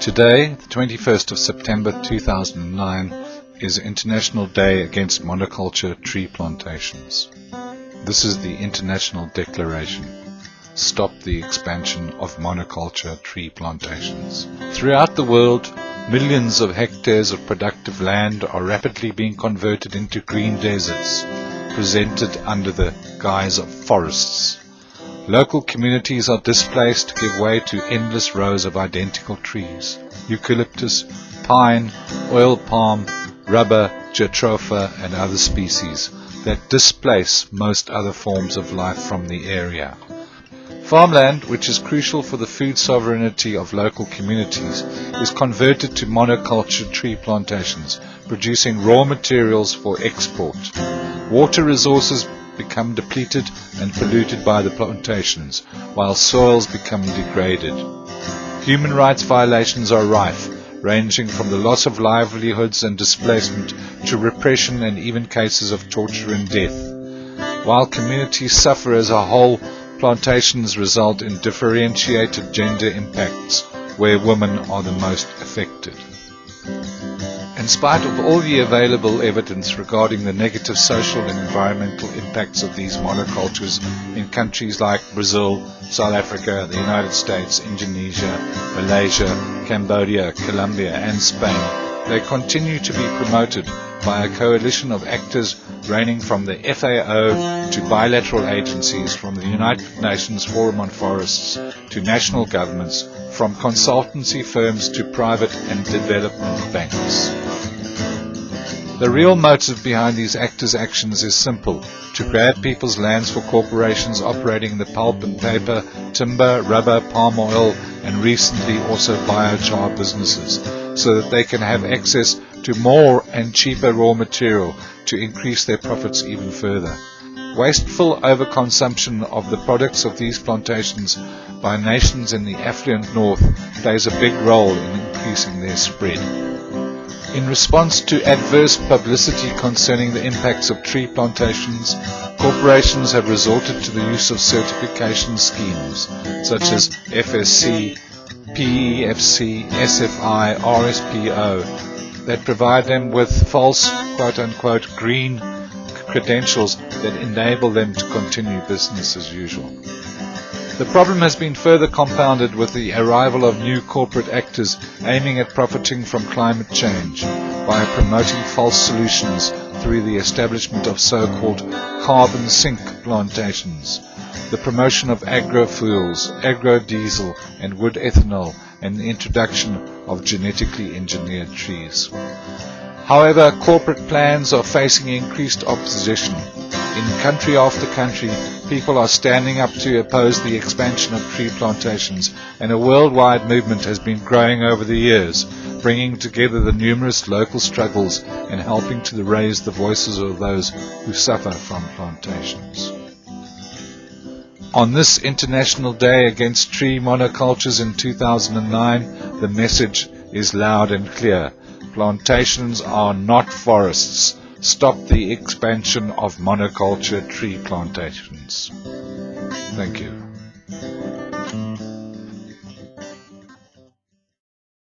Today, the 21st of September 2009, is International Day Against Monoculture Tree Plantations. This is the International Declaration. Stop the expansion of monoculture tree plantations. Throughout the world, millions of hectares of productive land are rapidly being converted into green deserts, presented under the guise of forests. Local communities are displaced to give way to endless rows of identical trees: eucalyptus, pine, oil palm, rubber, jatropha, and other species that displace most other forms of life from the area. Farmland, which is crucial for the food sovereignty of local communities, is converted to monoculture tree plantations, producing raw materials for export. Water resources become depleted and polluted by the plantations, while soils become degraded. Human rights violations are rife, ranging from the loss of livelihoods and displacement to repression and even cases of torture and death. While communities suffer as a whole, plantations result in differentiated gender impacts, where women are the most affected. In spite of all the available evidence regarding the negative social and environmental impacts of these monocultures in countries like Brazil, South Africa, the United States, Indonesia, Malaysia, Cambodia, Colombia, and Spain, they continue to be promoted by a coalition of actors ranging from the FAO to bilateral agencies, from the United Nations Forum on Forests to national governments, from consultancy firms to private and development banks. The real motive behind these actors' actions is simple: to grab people's lands for corporations operating in the pulp and paper, timber, rubber, palm oil, and recently also biochar businesses, so that they can have access to more and cheaper raw material to increase their profits even further. Wasteful overconsumption of the products of these plantations by nations in the affluent north plays a big role in increasing their spread. In response to adverse publicity concerning the impacts of tree plantations, corporations have resorted to the use of certification schemes such as FSC, PEFC, SFI, RSPO that provide them with false quote-unquote green credentials that enable them to continue business as usual. The problem has been further compounded with the arrival of new corporate actors aiming at profiting from climate change by promoting false solutions through the establishment of so-called carbon sink plantations, the promotion of agro-fuels, agro-diesel and wood ethanol, and the introduction of genetically engineered trees. However, corporate plans are facing increased opposition. In country after country, people are standing up to oppose the expansion of tree plantations, and a worldwide movement has been growing over the years, bringing together the numerous local struggles and helping to raise the voices of those who suffer from plantations. On this International Day Against Tree Monocultures in 2009, the message is loud and clear: plantations are not forests. Stop the expansion of monoculture tree plantations. Thank you.